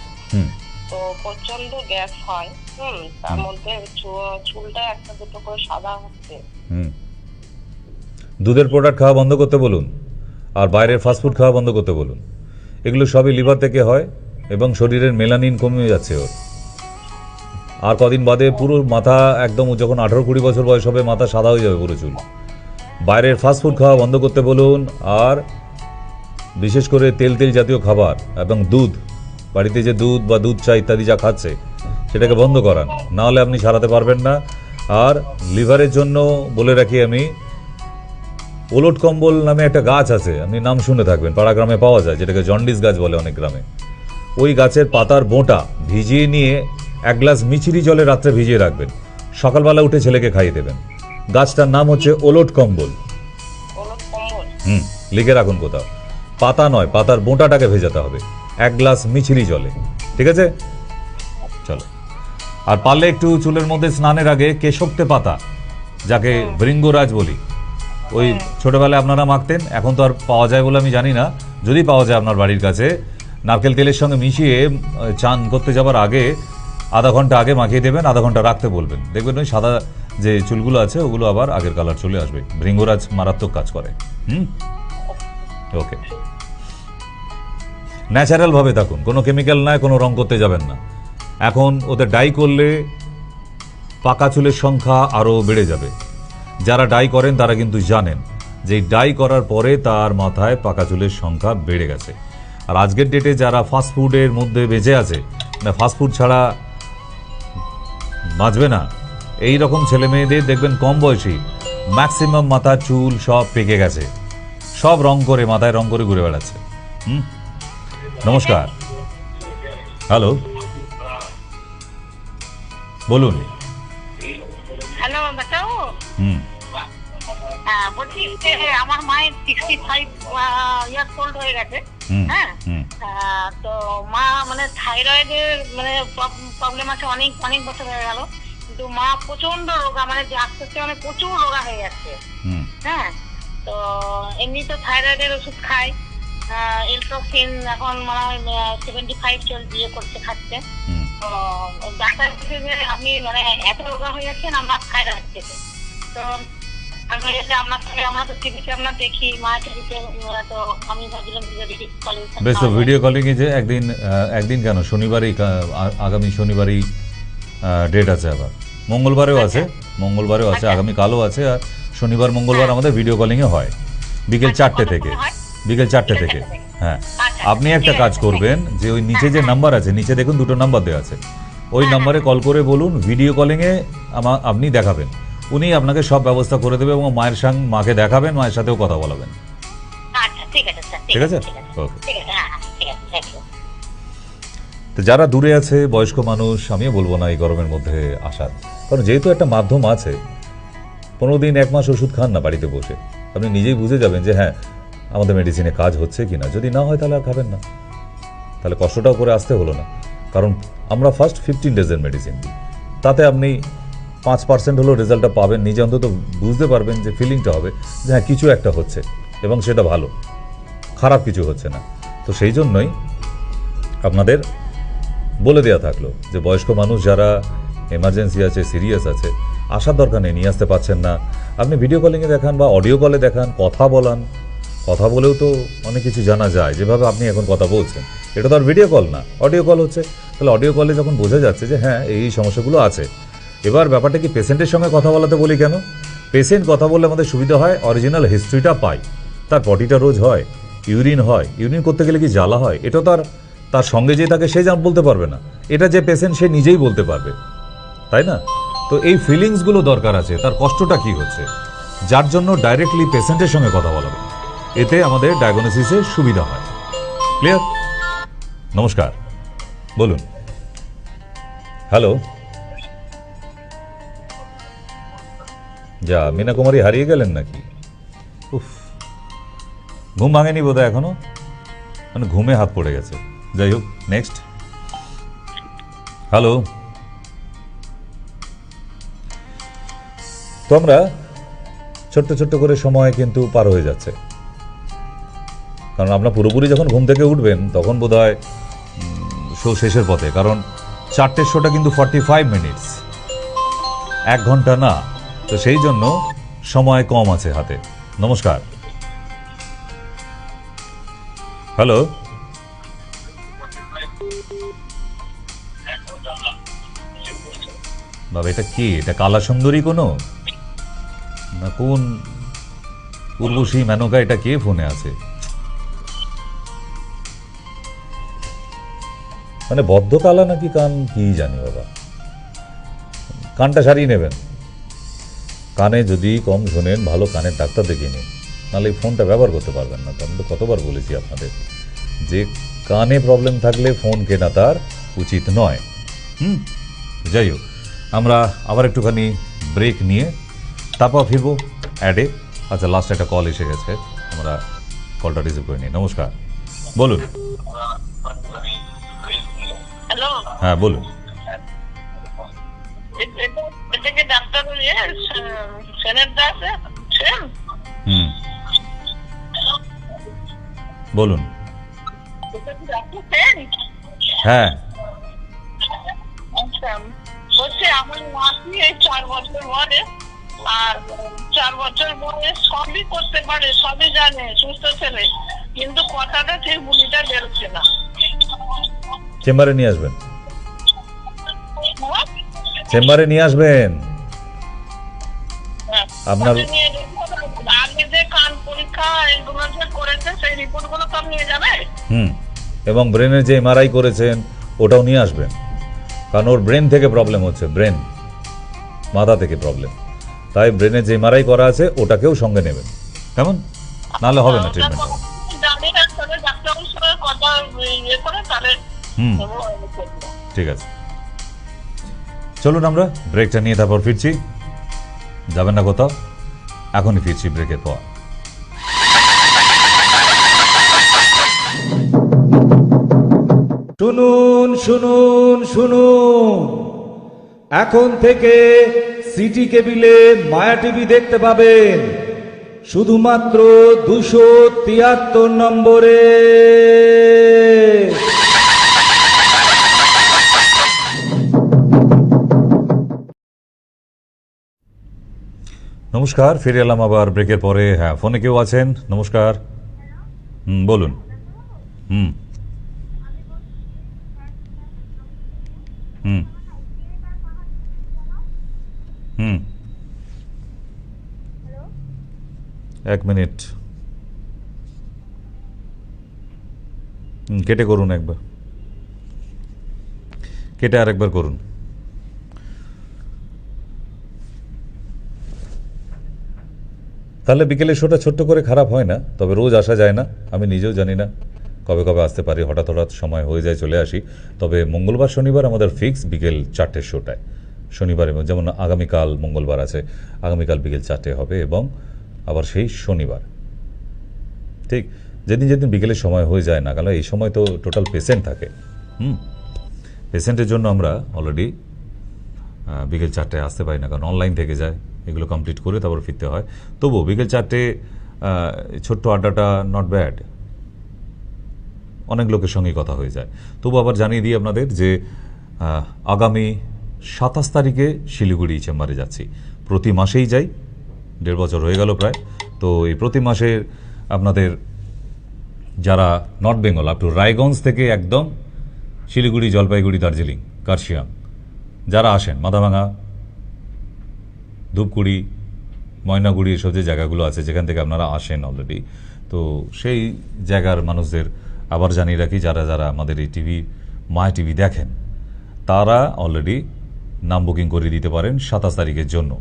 তো প্রচন্ড গ্যাস হয়। তার মধ্যে চুলটা একটা দুটো করে সাদা হচ্ছে। দুধের প্রোডাক্ট খাওয়া বন্ধ করতে বলুন, আর বাইরের ফাস্টফুড খাওয়া বন্ধ করতে বলুন। এগুলো সবই লিভার থেকে হয় এবং শরীরের মেলানিন কমে যাচ্ছে ওর। আর কদিন বাদে পুরো মাথা একদম, যখন 18-20 বছর বয়স হবে মাথা সাদা হয়ে যাবে পুরো চুল। বাইরের ফাস্টফুড খাওয়া বন্ধ করতে বলুন, আর বিশেষ করে তেল জাতীয় খাবার এবং দুধ, বাড়িতে যে দুধ বা দুধ চা ইত্যাদি যা খাচ্ছে সেটাকে বন্ধ করান, না হলে আপনি সারাতে পারবেন না। আর লিভারের জন্য বলে রাখি আমি, ওলট কম্বল নামে একটা গাছ আছে, আপনি নাম শুনে থাকবেন, পাড়া গ্রামে পাওয়া যায়, যেটাকে জন্ডিস গাছ বলে অনেক গ্রামে। ওই গাছের পাতার বোঁটা ভিজিয়ে নিয়ে 1 গ্লাস মিচিরি জলে রাত্রে ভিজিয়ে রাখবেন, সকালবেলা উঠে ছেলেকে খাইয়ে দেবেন। গাছটার নাম হচ্ছে ওলট কম্বল। লিখে রাখুন কোথাও। পাতা নয়, পাতার বোঁটাটাকে ভেজাতে হবে 1 গ্লাস মিচিরি জলে। ঠিক আছে, চলো। আর পারলে একটু চুলের মধ্যে স্নানের আগে কেশক্তে পাতা, যাকে ভৃঙ্গরাজ বলি, ওই ছোটবেলায় আপনারা মাখতেন, এখন তো আর পাওয়া যায় বলে আমি জানি না, যদি পাওয়া যায় আপনার বাড়ির কাছে, নারকেল তেলের সঙ্গে মিশিয়ে চান করতে যাবার আগে আধা ঘন্টা আগে মাখিয়ে দেবেন, আধা ঘন্টা রাখতে বলবেন, দেখবেন ওই সাদা যে চুলগুলো আছে ওগুলো আবার আগের কালার চলে আসবে। ভৃঙ্গরাজ মারাত্মক কাজ করে। ওকে, ন্যাচারাল ভাবে থাকুন, কোনো কেমিক্যাল নয়, কোনো রং করতে যাবেন না। এখন ওদের ডাই করলে পাকা চুলের সংখ্যা আরও বেড়ে যাবে। যারা ডাই করেন তারা কিন্তু জানেন যে ডাই করার পরে তার মাথায় পাকা চুলের সংখ্যা বেড়ে গেছে। আর আজকের ডেটে যারা ফাস্টফুডের মধ্যে বেঁচে আছে, না ফাস্টফুড ছাড়া বাঁচবে না, এই রকম ছেলে মেয়েদের দেখবেন কম বয়সী ম্যাক্সিমাম মাথার চুল সব পেকে গেছে, সব রং করে, মাথায় রং করে ঘুরে বেড়াচ্ছে। নমস্কার। হ্যালো, বলুন। হ্যালো বাচ্চাও। বলছি আমার মায়ের 65 ইয়ার্স ওল্ড হয়ে গেছে। হ্যাঁ, তো মা মানে থাইরয়েডের মানে প্রবলেম আছে, অনেক অনেক বছর হয়ে গেল, কিন্তু মা প্রচন্ড রোগা, মানে আস্তে আস্তে মানে প্রচুর রোগা হয়ে যাচ্ছে। হ্যাঁ, তো এমনি তো থাইরয়েডের ওষুধ খাই, এলট্রোক্সিন এখন মনে হয় 75 দিয়ে করছে, খাচ্ছে। তো ডাক্তার বলছে যে আপনি মানে এত রোগা হয়ে যাচ্ছেন আমার থাইরয়েড থেকে। তো বেশ, তো ভিডিও কলিং এ যে একদিন কেন, শনিবারই, আগামী শনিবারই ডেট আছে, আবার মঙ্গলবারেও আছে, আগামী কালও আছে, আর শনিবার মঙ্গলবার আমাদের ভিডিও কলিং এ হয় বিকেল 4টে থেকে। হ্যাঁ, আপনি একটা কাজ করবেন যে ওই নিচে যে নাম্বার আছে, নিচে দেখুন 2টো নাম্বার দেওয়া আছে, ওই নাম্বারে কল করে বলুন ভিডিও কলিং এ আপনি দেখাবেন, উনি আপনাকে সব ব্যবস্থা করে দেবে এবং মাকে দেখাবেন, মায়ের সাথেও কথা বলাবেন। ঠিক আছে, ওকে। তো যারা দূরে আছে, বয়স্ক মানুষ, আমিও বলবো না এই গরমের মধ্যে আসার, কারণ যেহেতু একটা মাধ্যম আছে, 15 দিন 1 মাস ওষুধ খান না বাড়িতে বসে, আপনি নিজেই বুঝে যাবেন যে হ্যাঁ আমাদের মেডিসিনে কাজ হচ্ছে কিনা। যদি না হয় তাহলে আর খাবেন না, তাহলে কষ্টটাও করে আসতে হলো না। কারণ আমরা ফার্স্ট 15 ডেজের মেডিসিন দিই, তাতে আপনি 5% হলেও রেজাল্টটা পাবেন, নিজে অন্তত বুঝতে পারবেন, যে ফিলিংটা হবে যে হ্যাঁ কিছু একটা হচ্ছে এবং সেটা ভালো, খারাপ কিছু হচ্ছে না। তো সেই জন্যই আপনাদের বলে দেওয়া থাকলো যে বয়স্ক মানুষ যারা এমার্জেন্সি আছে, সিরিয়াস আছে, আসার দরকার নেই, নিয়ে আসতে পারছেন না, আপনি ভিডিও কলিংয়ে দেখান বা অডিও কলে দেখান, কথা বলান। কথা বলেও তো অনেক কিছু জানা যায়, যেভাবে আপনি এখন কথা বলছেন, এটা তো আর ভিডিও কল না, অডিও কল হচ্ছে। তাহলে অডিও কলে যখন বোঝা যাচ্ছে যে হ্যাঁ এই সমস্যাগুলো আছে, এবার ব্যাপারটা কি পেশেন্টের সঙ্গে কথা বলাতে বলি কেন, পেশেন্ট কথা বললে আমাদের সুবিধা হয়, অরিজিনাল হিস্ট্রিটা পাই, তার পটিটা রোজ হয়, ইউরিন হয়, ইউরিন করতে গেলে কি জ্বালা হয়, এটা তার সঙ্গে যে তাকে সে বলতে পারবে না, এটা যে পেশেন্ট সে নিজেই বলতে পারবে, তাই না? তো এই ফিলিংসগুলো দরকার আছে, তার কষ্টটা কি হচ্ছে, যার জন্য ডাইরেক্টলি পেশেন্টের সঙ্গে কথা বলাবে, এতে আমাদের ডায়াগনোসিসে সুবিধা হয়। ক্লিয়ার? নমস্কার, বলুন। হ্যালো, যা মীনা কুমারী হারিয়ে গেলেন নাকি? উফ, ঘুম ভাঙেনি বোধহয় এখনো, মানে ঘুমে হাত পড়ে গেছে। যাই হোক, নেক্সট। হ্যালো, তো আমরা ছোট্ট ছোট্ট করে সময় কিন্তু পার হয়ে যাচ্ছে, কারণ আপনার পুরোপুরি যখন ঘুম থেকে উঠবেন তখন বোধহয় শো শেষের পথে, কারণ 4টের শোটা কিন্তু 45 মিনিটস, 1 ঘন্টা না, তো সেই জন্য সময় কম আছে হাতে। নমস্কার, হ্যালো, বাবা এটা কি, এটা কালা সুন্দরী কোনো না কোন উর্বশী মেনকা, এটা কে ফোনে আছে? মানে বদ্ধ কালা নাকি কান কি জানি বাবা, কানটা সারিয়ে নেবেন, কানে যদি কম শোনেন ভালো কানের ডাক্তার দেখিয়ে নিন, নাহলে এই ফোনটা ব্যবহার করতে পারবেন না। তো আমি তো কতবার বলেছি আপনাদের যে কানে প্রবলেম থাকলে ফোন কেনা তার উচিত নয়। যাই হোক, আমরা আবার একটুখানি ব্রেক নিয়ে তারপর ফিরবো অ্যাডে। আচ্ছা, লাস্ট একটা কল এসে গেছে, আমরা কলটা রিসিভ করে নিই। নমস্কার, বলুন। হ্যালো, হ্যাঁ বলুন। এটা কি ডাক্তার সেনের দাস সেন? হুম, বলুন। এটা কি ডাক্তার সেন? হ্যাঁ, আচ্ছা, বলছি আমার নাতি এই 4 বছর বয়সে, আর 4 বছর বয়স সবই করতে পারে, সবই জানে, সুস্থ ছেলে, কিন্তু কথাটা ঠিক বুঝিটা বেরোচ্ছে না। চেম্বারে নিয়ে আসবেন, হ্যাঁ? চেম্বারে নিয়ে আসবেন। হ্যাঁ, আপনার তাকে নিয়ে যেতে হবে। আগে যে কান পরীক্ষা এগুলো যে করেছে সেই রিপোর্ট গুলো সব নিয়ে যাবে। এবং ব্রেনের যে এমআরআই করেছেন ওটাও নিয়ে আসবেন, কারণ ওর ব্রেন থেকে প্রবলেম হচ্ছে, ব্রেন মাথা থেকে প্রবলেম, তাই ব্রেনের যে এমআরআই করা আছে ওটাকেও সঙ্গে নেবেন, কেমন? নাহলে হবে না ট্রিটমেন্ট। জানি না, তবে ডাক্তারের সঙ্গে কথা ইয়ে করে তাহলে ঠিক আছে, চলুন আমরা ব্রেকটা নিয়ে তারপর ফিরছি। যাবেন না কোথাও, এখনই ফিরছি ব্রেকের পর। শুনুন শুনুন শুনুন, এখন থেকে সিটি কেবিলে মায়া টিভি দেখতে পাবেন শুধুমাত্র 273 নম্বরে। নমস্কার, ফিরে এলাম আবার ব্রেকের পরে। হ্যাঁ, ফোনে কেউ আছেন? নমস্কার, বলুন। হুম হুম হুম 1 মিনিট, কেটে করুন একবার, কেটে আরেকবার করুন। তাহলে বিকেলে শোটা ছোট্ট করে খারাপ হয় না, তবে রোজ আসা যায় না, আমি নিজেও জানি না কবে কবে আসতে পারি, হঠাৎ হঠাৎ সময় হয়ে যায় চলে আসি। তবে মঙ্গলবার শনিবার আমাদের ফিক্স বিকেল 4টের শোটায়, শনিবার, এবং যেমন আগামীকাল মঙ্গলবার আছে, আগামীকাল বিকেল 4টে হবে, এবং আবার সেই শনিবার ঠিক যেদিন যেদিন বিকেলের সময় হয়ে যায় না, কারণ এই সময় তো টোটাল পেশেন্ট থাকে। পেশেন্টের জন্য আমরা অলরেডি বিকেল 4টায় আসতে পারি না, কারণ অনলাইন থেকে যায়, এগুলো কমপ্লিট করে তারপর ফিরতে হয়। তবুও বিকেল 4টে ছোট্ট আড্ডাটা নট ব্যাড, অনেক লোকের সঙ্গেই কথা হয়ে যায়। তবু আবার জানিয়ে দিই আপনাদের যে আগামী 27 তারিখে শিলিগুড়ি চেম্বারে যাচ্ছি। প্রতি মাসেই যাই, 1.5 বছর হয়ে গেল প্রায়। তো এই প্রতি মাসের আপনাদের যারা north Bengal up to Raiganj থেকে একদম শিলিগুড়ি, জলপাইগুড়ি, দার্জিলিং, কার্শিয়াং যারা আসেন, মাথাভাঙা, ধূপগুড়ি, ময়নাগুড়ি, এসব যে জায়গাগুলো আছে যেখান থেকে আপনারা আসেন অলরেডি, তো সেই জায়গার মানুষদের আবার জানিয়ে রাখি, যারা যারা আমাদের এই টিভি মায়া টিভি দেখেন তারা অলরেডি নাম বুকিং করে দিতে পারেন 27 তারিখের জন্য।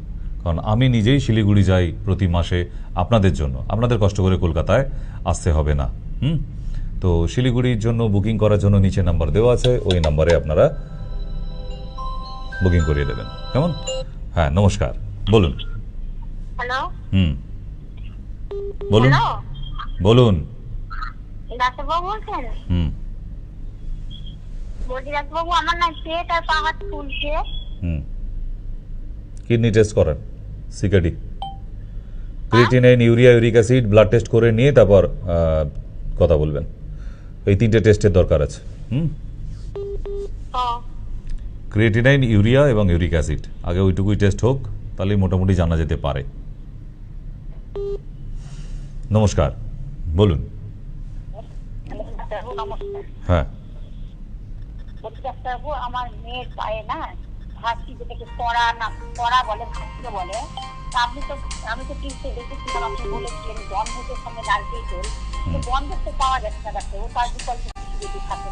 কারণ আমি নিজেই শিলিগুড়ি যাই প্রতি মাসে আপনাদের জন্য, আপনাদের কষ্ট করে কলকাতায় আসতে হবে না। তো শিলিগুড়ির জন্য বুকিং করার জন্য নিচে নাম্বার দেওয়া আছে, ওই নাম্বারে আপনারা বুকিং করিয়ে দেবেন, কেমন? হ্যাঁ, নমস্কার, বলুন। হ্যালো বলুন হ্যালো, বলুন। ডাক্তারবাবু বলছেন? বলছি ডাক্তারবাবু, আমার না পেট আর পা হাত ফুলছে। কিডনি টেস্ট করেন, CKD, creatinine, urea, uric acid, blood test করে নিয়ে তারপর কথা বলবেন। এই 3টে টেস্টের দরকার আছে। ক্রিয়েটিনাইন, ইউরিয়া এবং ইউরিক অ্যাসিড, আগে ওইটুকুই টেস্ট হোক, তাহলেই মোটামুটি জানা যেতে পারে। নমস্কার, বলুন। ডাক্তারবাবু নমস্কার। হ্যাঁ, বলছি ডাক্তারবাবু, আমার মেয়ের পায়ে না হাঁচি, যেটাকে পড়া বলে, হাঁচিতে বলে। তা আমি তো টিভিতে দেখেছিলাম, আপনি বলেছিলেন বন্ধকের সঙ্গে নারকেল তেল, বন্ধক তো পাওয়া যাচ্ছে না ডাক্তারবাবু, তার বিকল্প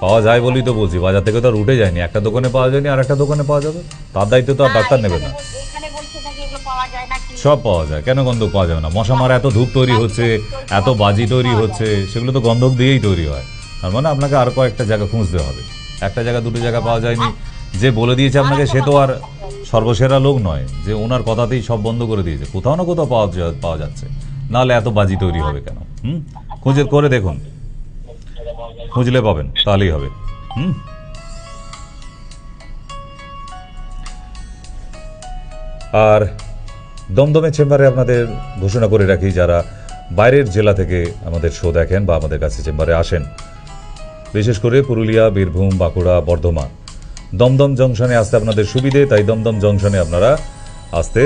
পাওয়া যায় বলেই তো বলছি, বাজার থেকে তো আর উঠে যায়নি। একটা দোকানে পাওয়া যায়নি, আর একটা দোকানে পাওয়া যাবে, তার দায়িত্ব তো আর ডাক্তার নেবে না। এখানে বলছে নাকি এগুলো পাওয়া যায় না। সব পাওয়া যায়, কেন গন্ধক পাওয়া যাবে না? মশা মারা এত ধূপ তৈরি হচ্ছে, এত বাজি তৈরি হচ্ছে, সেগুলো তো গন্ধক দিয়েই তৈরি হয়। তার মানে আপনাকে আর কয়েকটা জায়গা খুঁজতে হবে, একটা জায়গা দুটো জায়গা পাওয়া যায়নি। যে বলে দিয়েছে আপনাকে সে তো আর সর্বসেরা লোক নয় যে ওনার কথাতেই সব বন্ধ করে দিয়েছে, কোথাও না কোথাও পাওয়া যাচ্ছে, নাহলে এত বাজি তৈরি হবে কেন? খুঁজে করে দেখুন, খুঁজলে পাবেন, তাহলেই হবে। আর দমদমে চেম্বারে আপনাদের ঘোষণা করে রাখি, যারা বাইরের জেলা থেকে আমাদের শো দেখেন বা আমাদের কাছে চেম্বারে আসেন, বিশেষ করে পুরুলিয়া, বীরভূম, বাঁকুড়া, বর্ধমান, দমদম জংশনে আসতে আপনাদের সুবিধে, তাই দমদম জংশনে আপনারা আসতে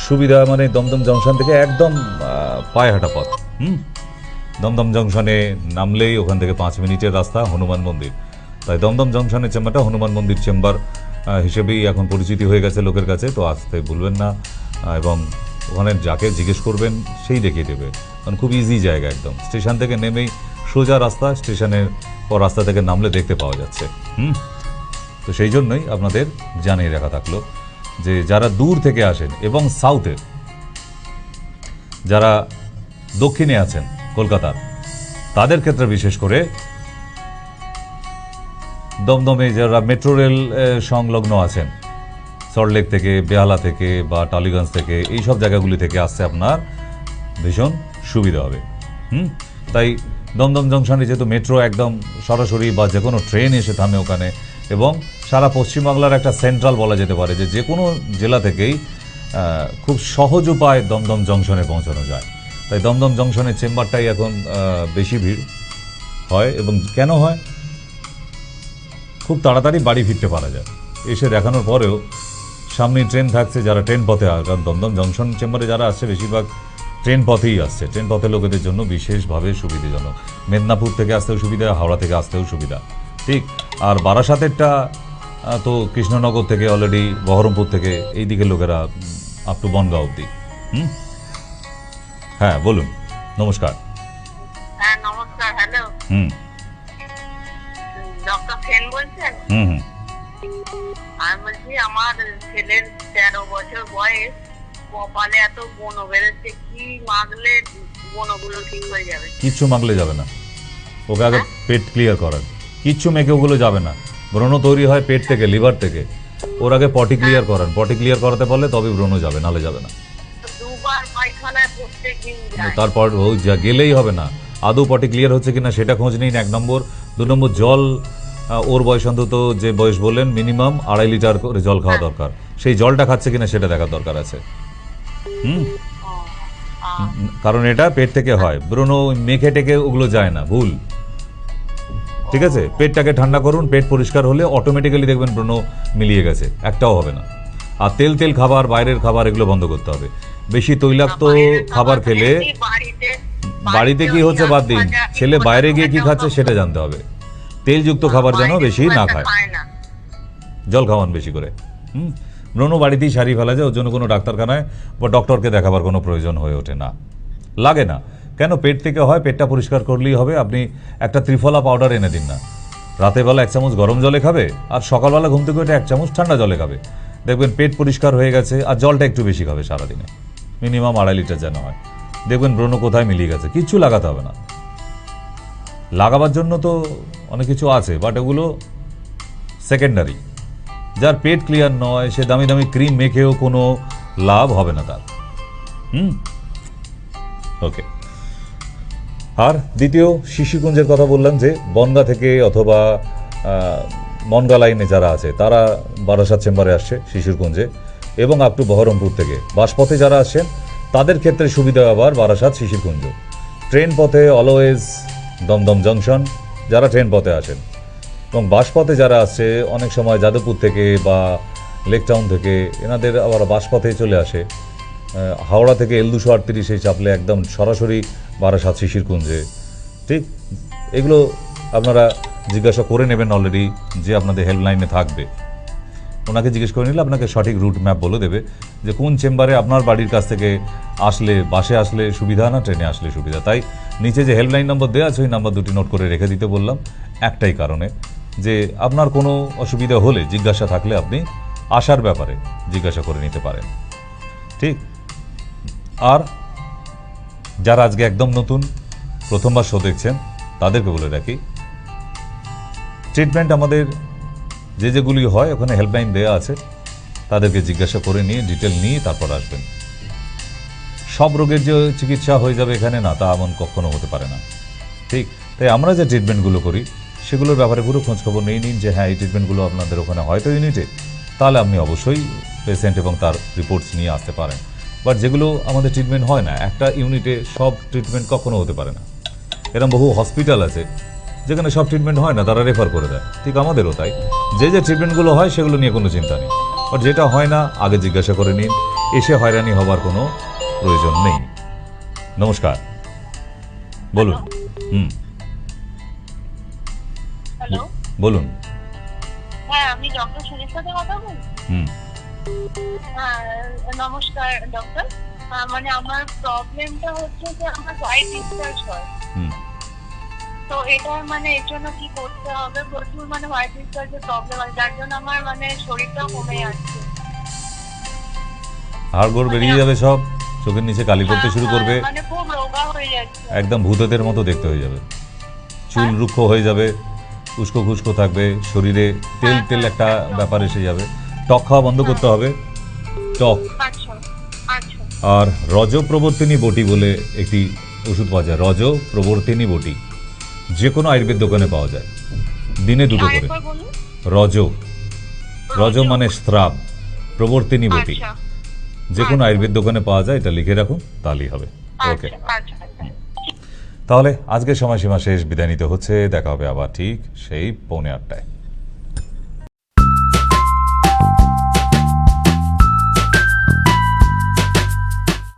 সুবিধা, মানে দমদম জংশন থেকে একদম পায়ে হাঁটা পথ। দমদম জংশনে নামলেই ওখান থেকে 5 মিনিটের রাস্তা হনুমান মন্দির, তাই দমদম জংশনের চেম্বারটা হনুমান মন্দির চেম্বার হিসেবেই এখন পরিচিতি হয়ে গেছে লোকের কাছে। তো আসতে ভুলবেন না, এবং ওখানে যাকে জিজ্ঞেস করবেন সেই দেখিয়ে দেবে, কারণ খুব ইজি জায়গা, একদম স্টেশন থেকে নেমেই সোজা রাস্তা, স্টেশনের পর রাস্তা থেকে নামলে দেখতে পাওয়া যাচ্ছে। তো সেই জন্যই আপনাদের জানিয়ে রাখা থাকলো যে যারা দূর থেকে আসেন এবং সাউথের, যারা দক্ষিণে আছেন কলকাতার, তাদের ক্ষেত্রে বিশেষ করে দমদমে যারা মেট্রো রেল সংলগ্ন আছেন, সল্টলেক থেকে, বেহালা থেকে বা টালিগঞ্জ থেকে, এই সব জায়গাগুলি থেকে আসতে আপনার ভীষণ সুবিধা হবে। তাই দমদম জংশনে যেহেতু মেট্রো একদম সরাসরি বা যে কোনো ট্রেন এসে থামে ওখানে, এবং সারা পশ্চিমবাংলার একটা সেন্ট্রাল বলা যেতে পারে, যে কোনো জেলা থেকেই খুব সহজ উপায় দমদম জংশনে পৌঁছানো যায়। তাই দমদম জংশনের চেম্বারটাই এখন বেশি ভিড় হয়। এবং কেন হয়? খুব তাড়াতাড়ি বাড়ি ফিরতে পারা যায়, এসে দেখানোর পরেও সামনে ট্রেন থাকছে, যারা ট্রেন পথে, কারণ দমদম জংশন চেম্বারে যারা আসছে বেশিরভাগ ট্রেন পথেই আসছে, ট্রেন পথে লোকেদের জন্য বিশেষভাবে সুবিধাজনক। মেদিনীপুর থেকে আসতেও সুবিধা, হাওড়া থেকে আসতেও সুবিধা, ঠিক। আর বারাসাতেরটা তো কৃষ্ণনগর থেকে, অলরেডি বহরমপুর থেকে, এই দিকের লোকেরা আপ টু বনগাঁও অব্দি। হ্যাঁ, বলুন। নমস্কার। হ্যাঁ নমস্কার। হ্যালো, ডক্টর সেন বলছেন? আমি বলছি আমার ছেলের 13 বছর বয়স, কপালে এত ব্রণ বেরোচ্ছে, কি মাগলে ব্রণগুলো ঠিক হয়ে যাবে? কিচ্ছু মাগলে যাবে না, ওকে আগে পেট ক্লিয়ার করান। কিচ্ছু মেখে ওগুলো যাবে না, ব্রণ তৈরি হয় পেট থেকে, লিভার থেকে। ওর আগে পটি ক্লিয়ার করান, পটি ক্লিয়ার করাতে পারলে তবে ব্রণ যাবে, নাহলে যাবে না। দুবার পায়খানায় প্রত্যেকদিন যায়। তারপর ও গেলেই হবে না, আদৌ পটি ক্লিয়ার হচ্ছে কিনা সেটা খোঁজ নিন, 1 নম্বর। 2 নম্বর, জল, ওর বয়স অন্তত যে বয়স বললেন মিনিমাম 2.5 লিটার করে জল খাওয়া দরকার, সেই জলটা খাচ্ছে কিনা সেটা দেখার দরকার আছে। কারণ এটা পেট থেকে হয়, ব্রণ মেখে টেকে ওগুলো যায় না, ভুল। ঠিক আছে, পেটটাকে ঠান্ডা করুন, পেট পরিষ্কার হলে অটোমেটিক্যালি দেখবেন ব্রণ মিলিয়ে গেছে, একটাও হবে না। আর তেল খাবার, বাইরের খাবার এগুলো বন্ধ করতে হবে। বেশি তৈলাক্ত খাবার খেলে বাড়িতে কি হচ্ছে বাদ দিন, ছেলে বাইরে গিয়ে কি খাচ্ছে সেটা জানতে হবে। তেলযুক্ত খাবার যেন বেশি না খায়, জল খাওয়ান বেশি করে। ব্রণ বাড়িতেই সারিয়ে ফেলা যায়, ওর জন্য কোনো ডাক্তারখানায় বা ডক্টরকে দেখাবার কোনো প্রয়োজন হয়ে ওঠে না, লাগে না। কেন? পেট থেকে হয়, পেটটা পরিষ্কার করলেই হবে। আপনি একটা ত্রিফলা পাউডার এনে দিন না, রাতের বেলা 1 চামচ গরম জলে খাবে, আর সকালবেলা ঘুম থেকে উঠে 1 চামচ ঠান্ডা জলে খাবে, দেখবেন পেট পরিষ্কার হয়ে গেছে। আর জলটা একটু বেশি খাবে সারাদিনে, মিনিমাম 2.5 লিটার যেন হয়। দেখবেন ব্রণ কোথায় মিলিয়ে গেছে, কিচ্ছু লাগাতে হবে না। লাগাবার জন্য তো অনেক কিছু আছে, বাট এগুলো সেকেন্ডারি। যার পেট ক্লিয়ার নয় সে দামি দামি ক্রিম মেখেও কোনো লাভ হবে না তার। ওকে। আর দ্বিতীয় শিশুকুঞ্জের কথা বললাম, যে বনগা থেকে অথবা মনগা লাইনে যারা আছে তারা বারাসাত চেম্বারে আসছে শিশুকুঞ্জে, এবং আপ টু বহরমপুর থেকে বাসপথে যারা আসছেন তাদের ক্ষেত্রে সুবিধা আবার বারাসাত শিশুকুঞ্জ। ট্রেন পথে অলওয়েজ দমদম জংশন যারা ট্রেন পথে আসেন, এবং বাসপথে যারা আসছে অনেক সময় যাদবপুর থেকে বা লেক টাউন থেকে, এনাদের আবার বাসপথে চলে আসে হাওড়া থেকে L238 চাপলে একদম সরাসরি বারাসাত শিশুকুঞ্জে। ঠিক, এগুলো আপনারা জিজ্ঞাসা করে নেবেন অলরেডি, যে আপনাদের হেল্পলাইনে থাকবে, ওনাকে জিজ্ঞেস করে নিলে আপনাকে সঠিক রুট ম্যাপ বলে দেবে যে কোন চেম্বারে আপনার বাড়ির কাছ থেকে আসলে, বাসে আসলে সুবিধা না ট্রেনে আসলে সুবিধা। তাই নিচে যে হেল্পলাইন নম্বর দেওয়া আছে ওই নাম্বার দুটি নোট করে রেখে দিতে বললাম, একটাই কারণে যে আপনার কোনো অসুবিধা হলে জিজ্ঞাসা থাকলে আপনি আসার ব্যাপারে জিজ্ঞাসা করে নিতে পারেন। ঠিক। আর যারা আজকে একদম নতুন, প্রথমবার শো দেখছেন, তাদেরকে বলে রাখি, ট্রিটমেন্ট আমাদের যেগুলি হয় ওখানে হেল্পলাইন দেওয়া আছে, তাদেরকে জিজ্ঞাসা করে নিয়ে ডিটেল নিয়ে তারপর আসবেন। সব রোগের যে চিকিৎসা হয়ে যাবে এখানে না, তা এমন কখনো হতে পারে না। ঠিক। তাই আমরা যে ট্রিটমেন্টগুলো করি সেগুলোর ব্যাপারে পুরো খোঁজখবর নিয়ে নিন, যে হ্যাঁ এই ট্রিটমেন্টগুলো আপনাদের ওখানে হয়তো ইউনিটে, তাহলে আপনি অবশ্যই পেশেন্ট এবং তার রিপোর্টস নিয়ে আসতে পারেন। বাট যেগুলো আমাদের ট্রিটমেন্ট হয় না, একটা ইউনিটে সব ট্রিটমেন্ট কখনো হতে পারে না। এরকম বহু হসপিটাল আছে যেখানে সব ট্রিটমেন্ট হয় না, তারা রেফার করে দেয়। ঠিক আমাদেরও তাই, যে ট্রিটমেন্টগুলো হয় সেগুলো নিয়ে কোনো চিন্তা নেই, বাট যেটা হয় না আগে জিজ্ঞাসা করে নিন, এসে হয়রানি হবার কোনো প্রয়োজন নেই। নমস্কার, বলুন। হ্যালো, বলুন। হ্যাঁ আমি ডক্টর সুনীল সাথে কথা বলছি। হ্যাঁ নমস্কার ডক্টর। মানে আমার প্রবলেমটা হচ্ছে যে আমার হোয়াইট ডিসচার্জ হয়, তো এটা মানে এর জন্য কি করতে হবে? প্রচুর মানে হোয়াইট ডিসচার্জের প্রবলেম আছে, যার জন্য আমার মানে শরীরটাও কমে যাচ্ছে। হাড়গোড় বেরিয়ে যাবে, সব চোখের নিচে কালি করতে শুরু করবে, মানে খুব রোগা হয়ে যাচ্ছে, একদম ভূতেদের মতো দেখতে হয়ে যাবে, চুল রুক্ষ হয়ে যাবে, উস্কো খুস্কো থাকবে, শরীরে তেল তেল একটা ব্যাপার এসে যাবে। টক খাওয়া বন্ধ করতে হবে, টক। আচ্ছা আচ্ছা। আর রজ প্রবর্তিনী বটি বলে একটি ওষুধ পাওয়া যায়, রজ প্রবর্তিনী বটি, যে কোনো আয়ুর্বেদ দোকানে পাওয়া যায়, দিনে 2 করে। আরেকবার বলুন। রজ, রজ মানে স্রাব, প্রবর্তিনী বটি, আচ্ছা যে কোনো আয়ুর্বেদ দোকানে পাওয়া যায়, এটা লিখে রাখুন, তাহলেই হবে। ওকে, আচ্ছা আচ্ছা। তাহলে আজকের সময়সীমা শেষ, বিদায় নিতে হচ্ছে। দেখা হবে আবার ঠিক সেই 8:45।